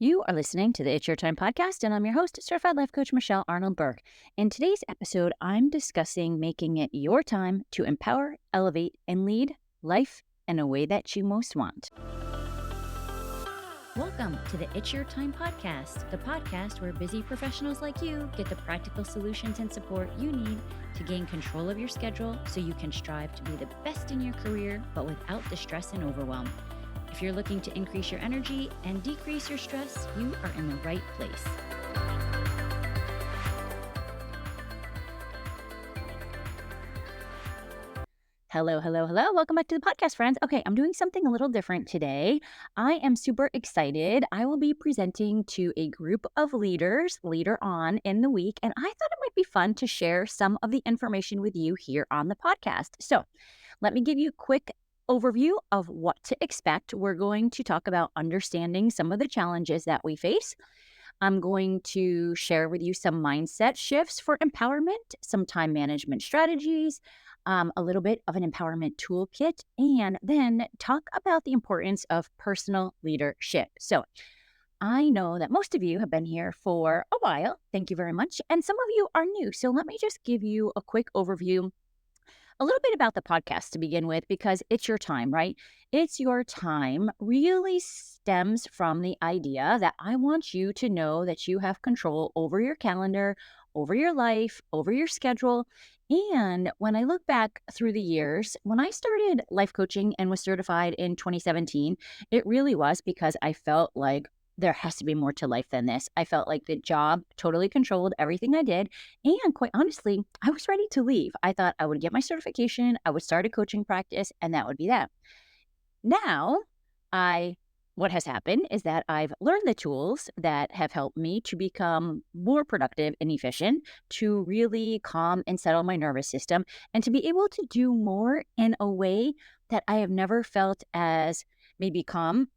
You are listening to the It's Your Time podcast, and I'm your host, Certified Life Coach Michelle Arnold Burke. In today's episode, I'm discussing making it your time to empower, elevate, and lead life in a way that you most want. Welcome to the It's Your Time podcast, the podcast where busy professionals like you get the practical solutions and support you need to gain control of your schedule so you can strive to be the best in your career, but without the stress and overwhelm. If you're looking to increase your energy and decrease your stress, you are in the right place. Hello. Welcome back to the podcast, friends. Okay, I'm doing something a little different today. I am super excited. I will be presenting to a group of leaders later on in the week, and I thought it might be fun to share some of the information with you here on the podcast. So let me give you a quick overview of what to expect. We're going to talk about understanding some of the challenges that we face. I'm going to share with you some mindset shifts for empowerment, some time management strategies, a little bit of an empowerment toolkit, and then talk about the importance of personal leadership. So I know that most of you have been here for a while. Thank you very much. And some of you are new. So let me just give you a quick overview, a little bit about the podcast to begin with, because it's your time, right? It's your time really stems from the idea that I want you to know that you have control over your calendar, over your life, over your schedule. And when I look back through the years, when I started life coaching and was certified in 2017, it really was because I felt like there has to be more to life than this. I felt like the job totally controlled everything I did. And quite honestly, I was ready to leave. I thought I would get my certification, I would start a coaching practice, and that would be that. Now, what has happened is that I've learned the tools that have helped me to become more productive and efficient, to really calm and settle my nervous system, and to be able to do more in a way that I have never felt as maybe calm.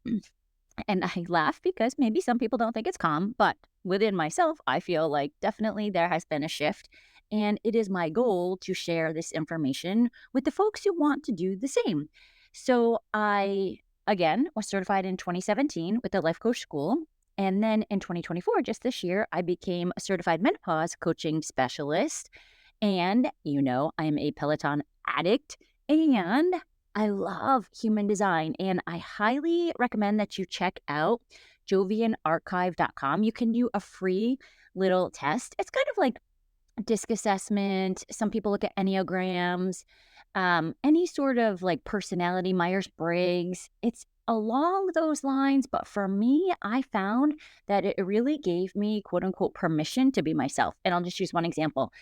And I laugh because maybe some people don't think it's calm, but within myself, I feel like definitely there has been a shift. And it is my goal to share this information with the folks who want to do the same. So I, again, was certified in 2017 with the Life Coach School. And then in 2024, just this year, I became a certified menopause coaching specialist. And, I'm a Peloton addict. And I love human design, and I highly recommend that you check out jovianarchive.com. You can do a free little test. It's kind of like a disc assessment. Some people look at Enneagrams, any sort of like personality, Myers-Briggs. It's along those lines, but for me, I found that it really gave me, quote unquote, permission to be myself. And I'll just use one example.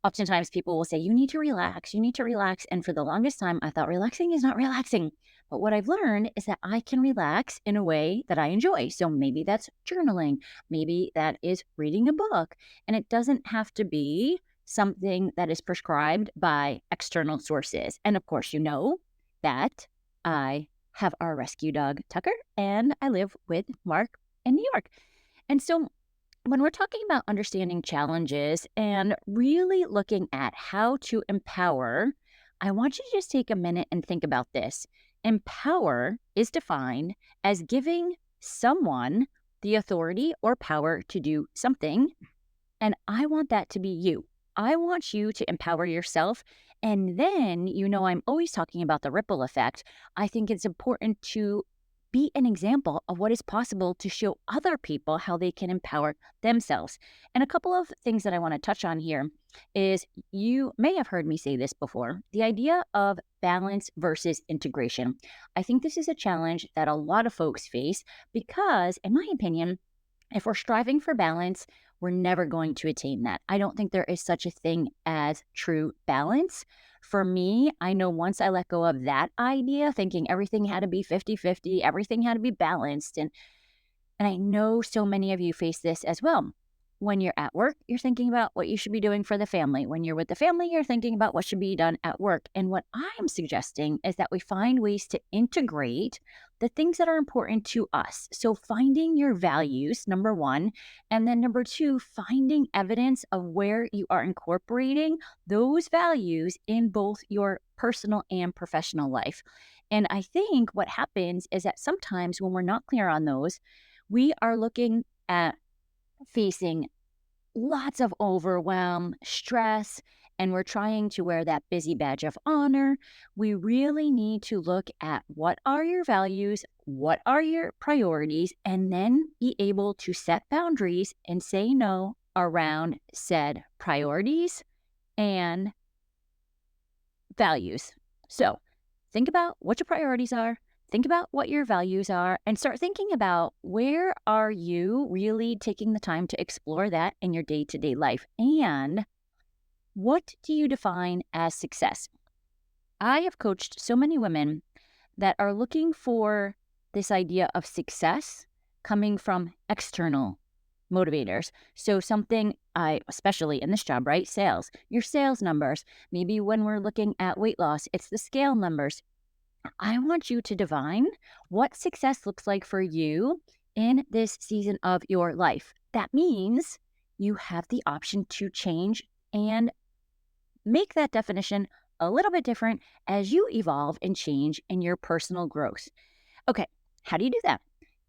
Oftentimes people will say, you need to relax, you need to relax. And for the longest time, I thought relaxing is not relaxing. But what I've learned is that I can relax in a way that I enjoy. So maybe that's journaling. Maybe that is reading a book. And it doesn't have to be something that is prescribed by external sources. And of course, you know that I have our rescue dog, Tucker, and I live with Mark in New York. And so when we're talking about understanding challenges and really looking at how to empower, I want you to just take a minute and think about this. Empower is defined as giving someone the authority or power to do something, and I want that to be you. I want you to empower yourself. And then, I'm always talking about the ripple effect. I think it's important to be an example of what is possible to show other people how they can empower themselves. And a couple of things that I want to touch on here is, you may have heard me say this before, the idea of balance versus integration. I think this is a challenge that a lot of folks face because, in my opinion, if we're striving for balance, we're never going to attain that. I don't think there is such a thing as true balance. For me, I know once I let go of that idea, thinking everything had to be 50-50, everything had to be balanced. And I know so many of you face this as well. When you're at work, you're thinking about what you should be doing for the family. When you're with the family, you're thinking about what should be done at work. And what I am suggesting is that we find ways to integrate the things that are important to us. So finding your values, number one, and then number two, finding evidence of where you are incorporating those values in both your personal and professional life. And I think what happens is that sometimes when we're not clear on those, We are looking at facing lots of overwhelm, stress, and we're trying to wear that busy badge of honor. We really need to look at what are your values, what are your priorities, and then be able to set boundaries and say no around said priorities and values. So think about what your priorities are, think about what your values are, and start thinking about where are you really taking the time to explore that in your day-to-day life, and what do you define as success? I have coached so many women that are looking for this idea of success coming from external motivators. So something especially in this job, right? Sales, your sales numbers. Maybe when we're looking at weight loss, it's the scale numbers. I want you to divine what success looks like for you in this season of your life. That means you have the option to change and make that definition a little bit different as you evolve and change in your personal growth. Okay, how do you do that?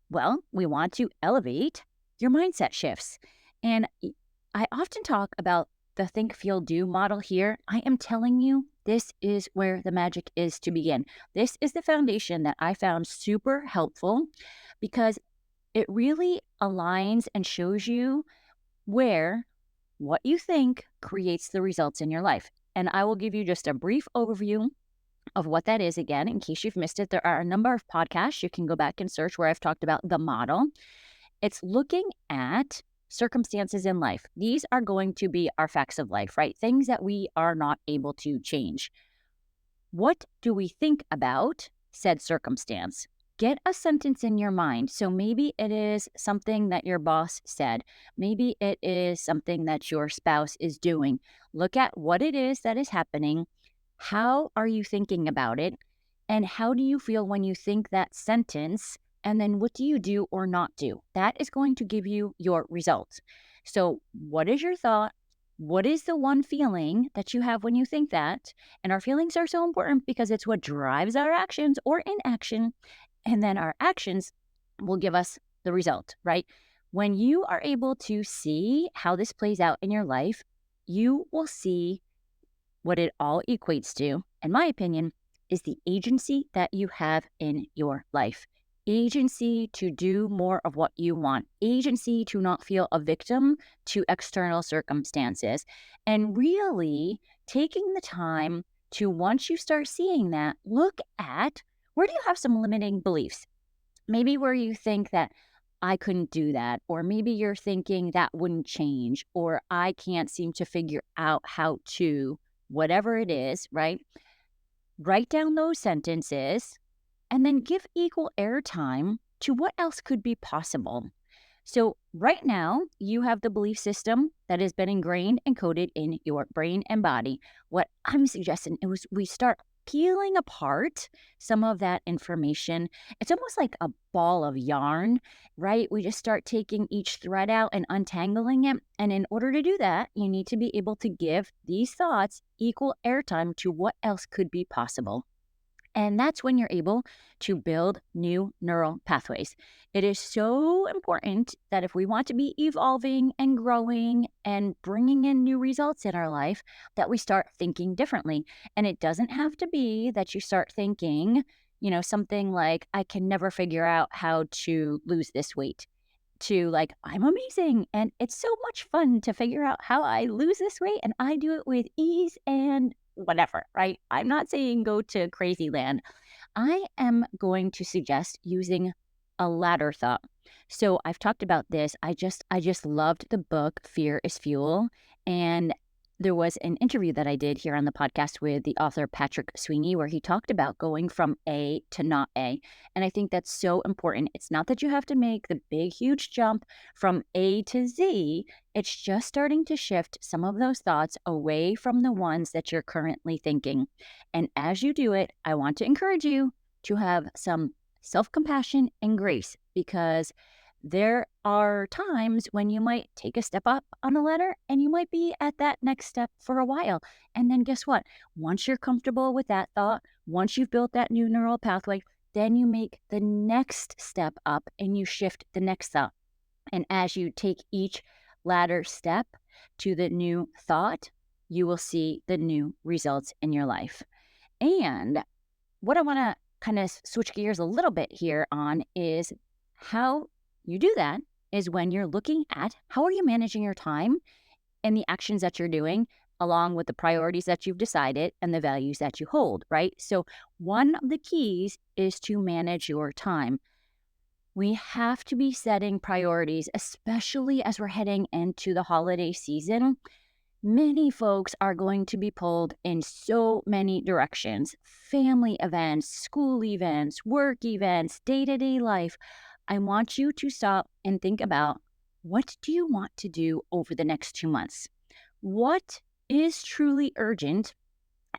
Well, we want to elevate your mindset shifts. And I often talk about the think, feel, do model here. I am telling you, this is where the magic is to begin. This is the foundation that I found super helpful because it really aligns and shows you where what you think creates the results in your life. And I will give you just a brief overview of what that is again, in case you've missed it. There are a number of podcasts you can go back and search where I've talked about the model. It's looking at circumstances in life. These are going to be our facts of life, right? Things that we are not able to change. What do we think about said circumstance? Get a sentence in your mind. So maybe it is something that your boss said. Maybe it is something that your spouse is doing. Look at what it is that is happening. How are you thinking about it? And how do you feel when you think that sentence? And then what do you do or not do? That is going to give you your results. So, what is your thought? What is the one feeling that you have when you think that? And our feelings are so important because it's what drives our actions or inaction. And then our actions will give us the result, right? When you are able to see how this plays out in your life, you will see what it all equates to, in my opinion, is the agency that you have in your life. Agency to do more of what you want. Agency to not feel a victim to external circumstances. And really taking the time to, once you start seeing that, look at where do you have some limiting beliefs? Maybe where you think that I couldn't do that, or maybe you're thinking that wouldn't change, or I can't seem to figure out how to, whatever it is, right? Write down those sentences and then give equal airtime to what else could be possible. So, right now, you have the belief system that has been ingrained and coded in your brain and body. What I'm suggesting is we start peeling apart some of that information. It's almost like a ball of yarn, right? We just start taking each thread out and untangling it. And in order to do that, you need to be able to give these thoughts equal airtime to what else could be possible. And that's when you're able to build new neural pathways. It is so important that if we want to be evolving and growing and bringing in new results in our life, that we start thinking differently. And it doesn't have to be that you start thinking, something like, I can never figure out how to lose this weight, to like, I'm amazing. And it's so much fun to figure out how I lose this weight. And I do it with ease and whatever, right? I'm not saying go to crazy land. I am going to suggest using a ladder thought. So I've talked about this. I just loved the book Fear is Fuel. And there was an interview that I did here on the podcast with the author Patrick Sweeney where he talked about going from A to not A. And I think that's so important. It's not that you have to make the big, huge jump from A to Z. It's just starting to shift some of those thoughts away from the ones that you're currently thinking. And as you do it, I want to encourage you to have some self-compassion and grace, because there are times when you might take a step up on a ladder and you might be at that next step for a while. And then guess what? Once you're comfortable with that thought, once you've built that new neural pathway, then you make the next step up and you shift the next up. And as you take each ladder step to the new thought, you will see the new results in your life. And what I want to kind of switch gears a little bit here on is how you do that is when you're looking at how are you managing your time and the actions that you're doing along with the priorities that you've decided and the values that you hold, right? So one of the keys is to manage your time. We have to be setting priorities, especially as we're heading into the holiday season. Many folks are going to be pulled in so many directions: family events, school events, work events, day to day life. I want you to stop and think about, what do you want to do over the next 2 months? What is truly urgent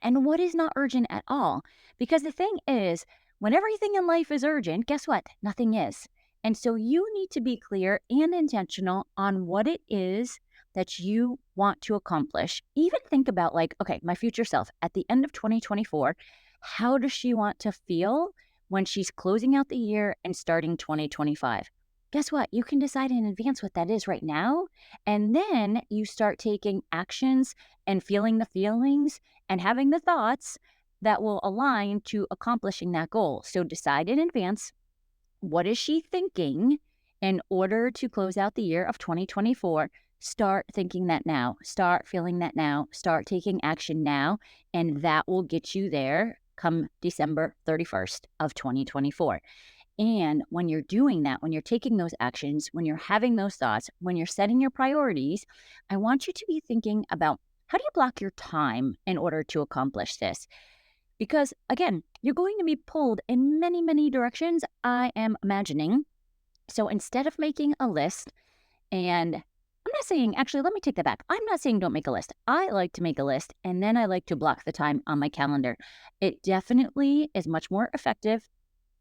and what is not urgent at all? Because the thing is, when everything in life is urgent, guess what? Nothing is. And so you need to be clear and intentional on what it is that you want to accomplish. Even think about, like, okay, my future self at the end of 2024, how does she want to feel when she's closing out the year and starting 2025? Guess what? You can decide in advance what that is right now. And then you start taking actions and feeling the feelings and having the thoughts that will align to accomplishing that goal. So decide in advance, what is she thinking in order to close out the year of 2024? Start thinking that now. Start feeling that now. Start taking action now. And that will get you there come December 31st of 2024. And when you're doing that, when you're taking those actions, when you're having those thoughts, when you're setting your priorities, I want you to be thinking about, how do you block your time in order to accomplish this? Because again, you're going to be pulled in many, many directions, I am imagining. So instead of making a list, and I'm not saying, actually, let me take that back. I'm not saying don't make a list. I like to make a list and then I like to block the time on my calendar. It definitely is much more effective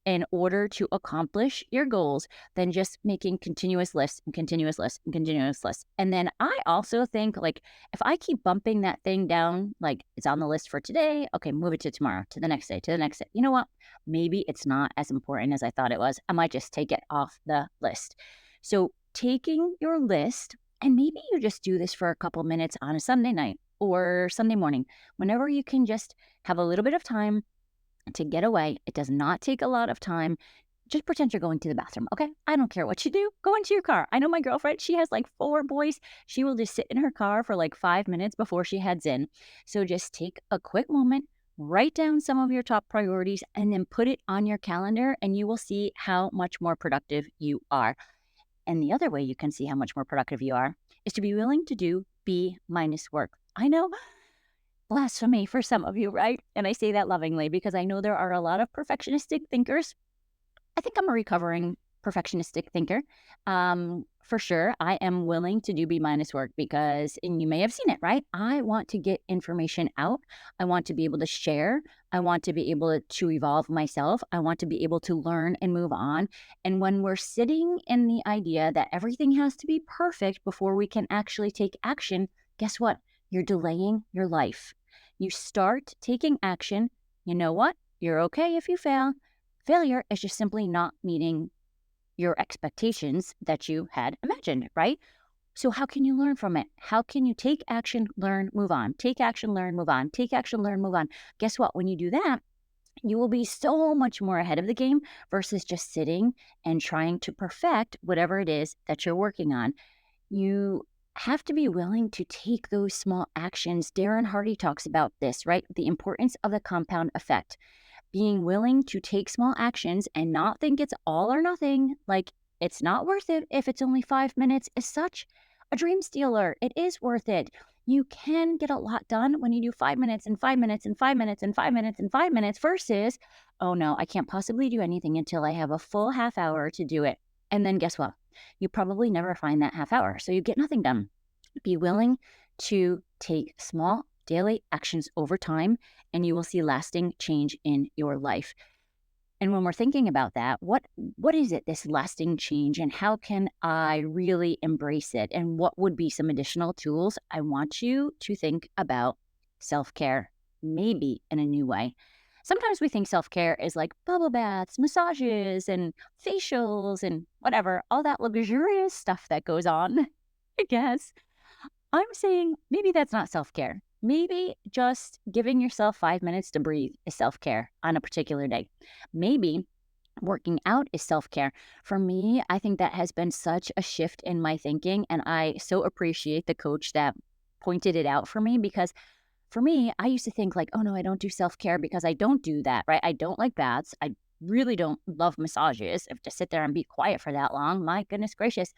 in order to accomplish your goals than just making continuous lists and continuous lists and continuous lists. And then I also think, like, if I keep bumping that thing down, like it's on the list for today, okay, move it to tomorrow, to the next day, to the next day. You know what? Maybe it's not as important as I thought it was. I might just take it off the list. So taking your list, and maybe you just do this for a couple minutes on a Sunday night or Sunday morning, whenever you can just have a little bit of time to get away. It does not take a lot of time. Just pretend you're going to the bathroom, okay? I don't care what you do. Go into your car. I know my girlfriend, she has like 4 boys. She will just sit in her car for like 5 minutes before she heads in. So just take a quick moment, write down some of your top priorities, and then put it on your calendar, and you will see how much more productive you are. And the other way you can see how much more productive you are is to be willing to do B minus work. I know, blasphemy for some of you, right? And I say that lovingly because I know there are a lot of perfectionistic thinkers. I think I'm a recovering perfectionistic thinker. For sure, I am willing to do B minus work because, and you may have seen it, right? I want to get information out. I want to be able to share. I want to be able to evolve myself. I want to be able to learn and move on. And when we're sitting in the idea that everything has to be perfect before we can actually take action, guess what? You're delaying your life. You start taking action. You know what? You're okay if you fail. Failure is just simply not meeting your expectations that you had imagined, right? So how can you learn from it? How can you take action, learn, move on? Take action, learn, move on. Take action, learn, move on. Guess what? When you do that, you will be so much more ahead of the game versus just sitting and trying to perfect whatever it is that you're working on. You have to be willing to take those small actions. Darren Hardy talks about this, right? The importance of the compound effect. Being willing to take small actions and not think it's all or nothing, like it's not worth it if it's only 5 minutes, is such a dream stealer. It is worth it. You can get a lot done when you do 5 minutes and 5 minutes and 5 minutes and 5 minutes and 5 minutes versus, oh no, I can't possibly do anything until I have a full half hour to do it. And then guess what? You probably never find that half hour, so you get nothing done. Be willing to take small daily actions over time, and you will see lasting change in your life. And when we're thinking about that, what is it, this lasting change, and how can I really embrace it? And what would be some additional tools? I want you to think about self-care, maybe in a new way. Sometimes we think self-care is like bubble baths, massages, and facials and whatever, all that luxurious stuff that goes on, I guess. I'm saying maybe that's not self-care. Maybe just giving yourself 5 minutes to breathe is self-care on a particular day. Maybe working out is self-care. For me, I think that has been such a shift in my thinking, and I so appreciate the coach that pointed it out for me because for me, I used to think like, "Oh, no, I don't do self-care because I don't do that," right? I don't like baths. I really don't love massages. If to sit there and be quiet for that long, my goodness gracious.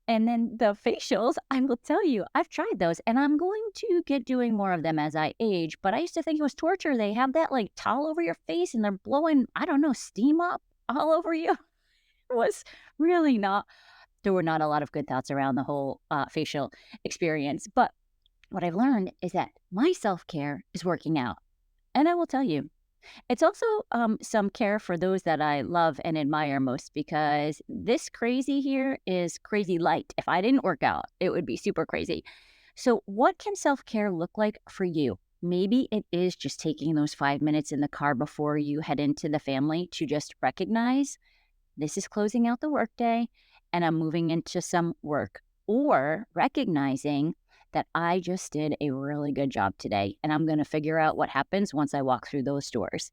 And then the facials, I will tell you, I've tried those and I'm going to get doing more of them as I age. But I used to think it was torture. They have that like towel over your face and they're blowing, I don't know, steam up all over you. It was really not, there were not a lot of good thoughts around the whole facial experience. But what I've learned is that my self care is working out. And I will tell you, it's also some care for those that I love and admire most because this crazy here is crazy light. If I didn't work out, it would be super crazy. So, what can self care look like for you? Maybe it is just taking those 5 minutes in the car before you head into the family to just recognize this is closing out the workday and I'm moving into some work. Or recognizing that I just did a really good job today and I'm going to figure out what happens once I walk through those doors.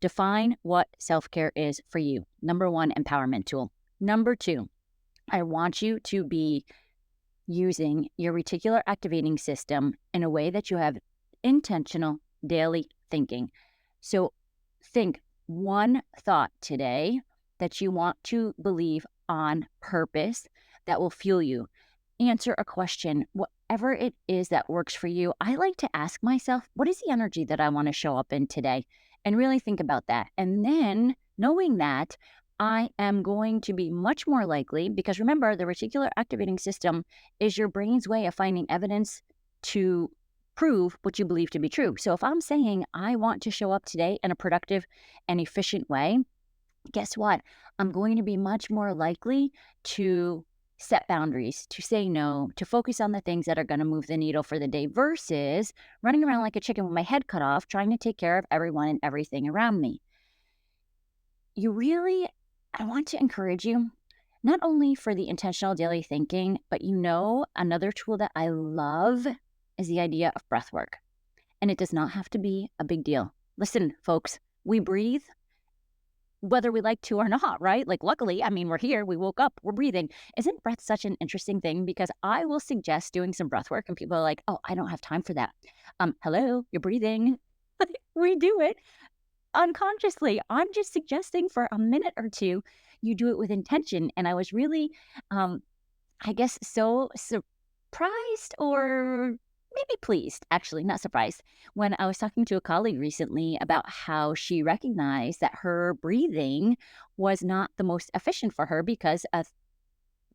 Define what self care is for you. Number one, empowerment tool. Number two, I want you to be using your reticular activating system in a way that you have intentional daily thinking. So think one thought today that you want to believe on purpose that will fuel you. Answer a question, whatever it is that works for you. I like to ask myself, what is the energy that I want to show up in today? And really think about that. And then knowing that, I am going to be much more likely, because remember, the reticular activating system is your brain's way of finding evidence to prove what you believe to be true. So if I'm saying I want to show up today in a productive and efficient way, guess what? I'm going to be much more likely to set boundaries, to say no, to focus on the things that are going to move the needle for the day versus running around like a chicken with my head cut off, trying to take care of everyone and everything around me. I want to encourage you, not only for the intentional daily thinking, but another tool that I love is the idea of breath work. And it does not have to be a big deal. Listen, folks, we breathe whether we like to or not, right? Like, luckily, I mean, we're here, we woke up, we're breathing. Isn't breath such an interesting thing? Because I will suggest doing some breath work and people are like, oh, I don't have time for that. Hello, you're breathing. We do it unconsciously. I'm just suggesting for a minute or two, you do it with intention. And I was really, I guess, so surprised or maybe pleased, actually, not surprised, when I was talking to a colleague recently about how she recognized that her breathing was not the most efficient for her because a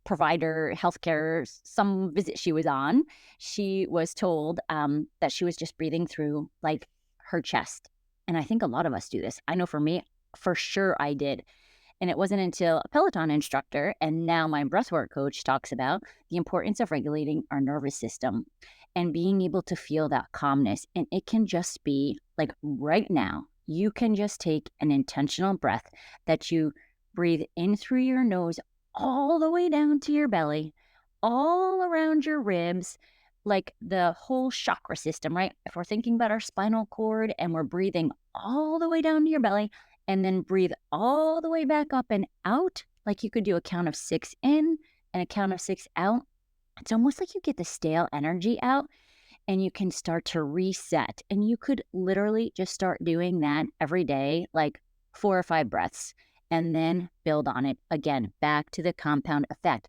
provider, healthcare, some visit she was on, she was told that she was just breathing through like her chest. And I think a lot of us do this. I know for me, for sure I did. And it wasn't until a Peloton instructor and now my breathwork coach talks about the importance of regulating our nervous system and being able to feel that calmness. And it can just be like right now, you can just take an intentional breath that you breathe in through your nose all the way down to your belly, all around your ribs, like the whole chakra system, right? If we're thinking about our spinal cord and we're breathing all the way down to your belly, and then breathe all the way back up and out, like you could do a count of 6 in and a count of 6 out. It's almost like you get the stale energy out and you can start to reset. And you could literally just start doing that every day, like 4 or 5 breaths, and then build on it again, back to the compound effect,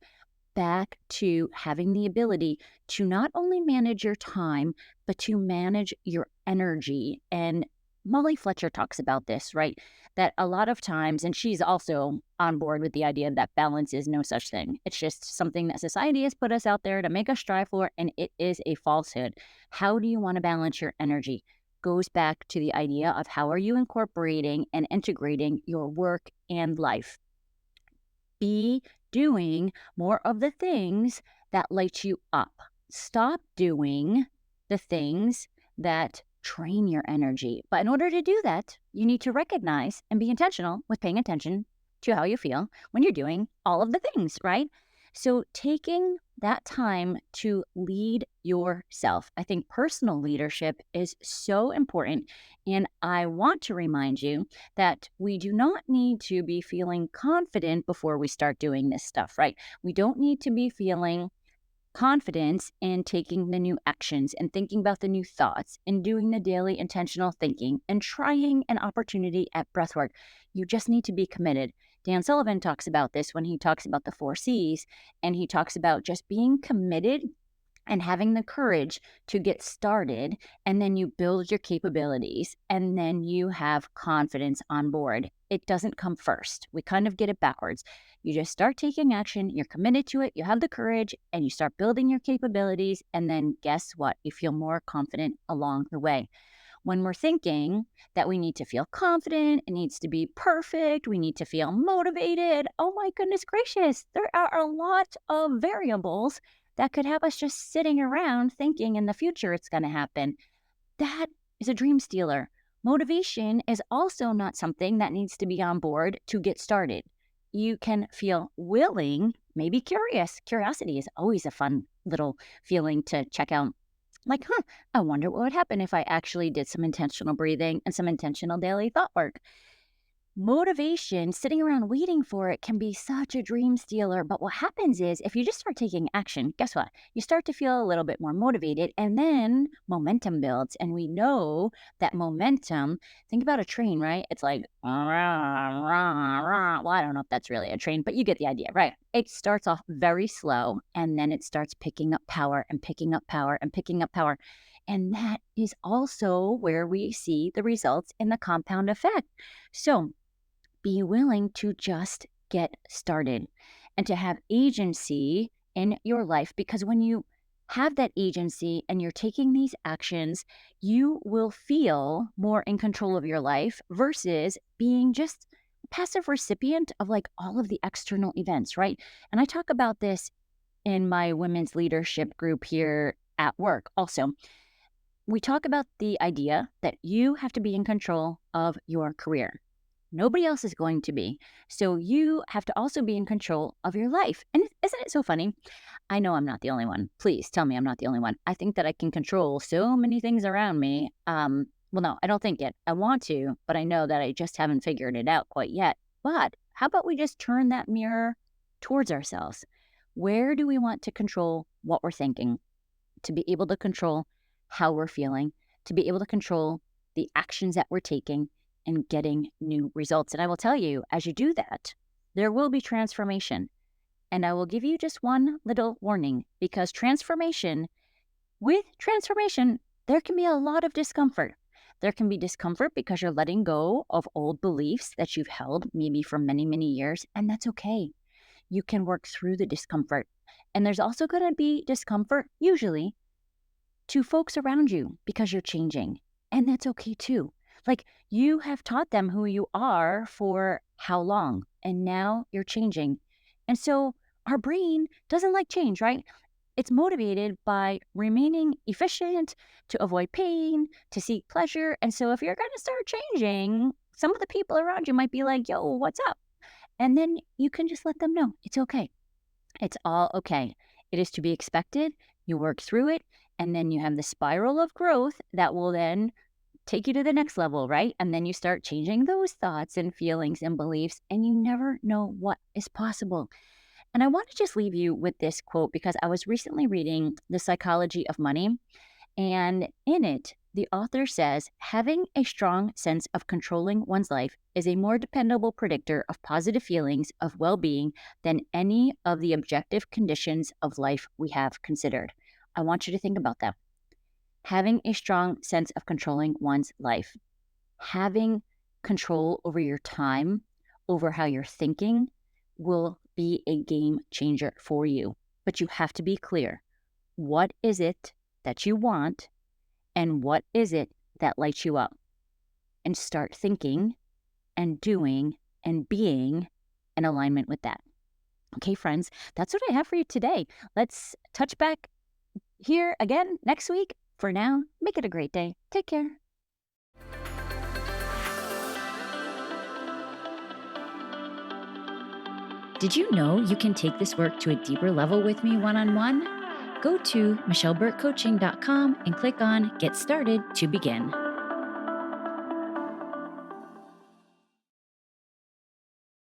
back to having the ability to not only manage your time, but to manage your energy. And Molly Fletcher talks about this, right? That a lot of times, and she's also on board with the idea that balance is no such thing. It's just something that society has put us out there to make us strive for, and it is a falsehood. How do you want to balance your energy? Goes back to the idea of how are you incorporating and integrating your work and life. Be doing more of the things that light you up. Stop doing the things that train your energy. But in order to do that, you need to recognize and be intentional with paying attention to how you feel when you're doing all of the things, right? So taking that time to lead yourself. I think personal leadership is so important. And I want to remind you that we do not need to be feeling confident before we start doing this stuff, right? We don't need to be feeling confidence in taking the new actions and thinking about the new thoughts and doing the daily intentional thinking and trying an opportunity at breathwork. You just need to be committed. Dan Sullivan talks about this when he talks about the 4 C's, and he talks about just being committed and having the courage to get started, and then you build your capabilities, and then you have confidence on board. It doesn't come first. We kind of get it backwards. You just start taking action, you're committed to it, you have the courage, and you start building your capabilities, and then guess what? You feel more confident along the way. When we're thinking that we need to feel confident, it needs to be perfect, we need to feel motivated, oh my goodness gracious, there are a lot of variables that could have us just sitting around thinking in the future it's going to happen. That is a dream stealer. Motivation is also not something that needs to be on board to get started. You can feel willing, maybe curious. Curiosity is always a fun little feeling to check out. Like, I wonder what would happen if I actually did some intentional breathing and some intentional daily thought work. Motivation, sitting around waiting for it, can be such a dream stealer. But what happens is if you just start taking action, guess what? You start to feel a little bit more motivated, and then momentum builds. And we know that momentum, think about a train, right? It's like, rah, rah, rah. Well, I don't know if that's really a train, but you get the idea, right? It starts off very slow, and then it starts picking up power and picking up power and picking up power. And that is also where we see the results in the compound effect. So, be willing to just get started and to have agency in your life, because when you have that agency and you're taking these actions, you will feel more in control of your life versus being just a passive recipient of like all of the external events, right? And I talk about this in my women's leadership group here at work also. We talk about the idea that you have to be in control of your career. Nobody else is going to be. So you have to also be in control of your life. And isn't it so funny? I know I'm not the only one. Please tell me I'm not the only one. I think that I can control so many things around me. Well, no, I don't think it. I want to, but I know that I just haven't figured it out quite yet. But how about we just turn that mirror towards ourselves? Where do we want to control what we're thinking? To be able to control how we're feeling, to be able to control the actions that we're taking and getting new results. And I will tell you, as you do that, there will be transformation. And I will give you just one little warning, because with transformation, there can be a lot of discomfort. There can be discomfort because you're letting go of old beliefs that you've held maybe for many, many years, and that's okay. You can work through the discomfort. And there's also going to be discomfort, usually, to folks around you because you're changing. And that's okay too. Like, you have taught them who you are for how long, and now you're changing. And so our brain doesn't like change, right? It's motivated by remaining efficient, to avoid pain, to seek pleasure. And so if you're going to start changing, some of the people around you might be like, yo, what's up? And then you can just let them know it's okay. It's all okay. It is to be expected. You work through it, and then you have the spiral of growth that will then take you to the next level, right? And then you start changing those thoughts and feelings and beliefs, and you never know what is possible. And I want to just leave you with this quote, because I was recently reading The Psychology of Money, and in it, the author says, having a strong sense of controlling one's life is a more dependable predictor of positive feelings of well-being than any of the objective conditions of life we have considered. I want you to think about that. Having a strong sense of controlling one's life, having control over your time, over how you're thinking, will be a game changer for you. But you have to be clear. What is it that you want, and what is it that lights you up? And start thinking and doing and being in alignment with that. Okay, friends, that's what I have for you today. Let's touch back here again next week For now, make it a great day. Take care. Did you know you can take this work to a deeper level with me one-on-one? Go to michelleburtcoaching.com and click on Get Started to begin.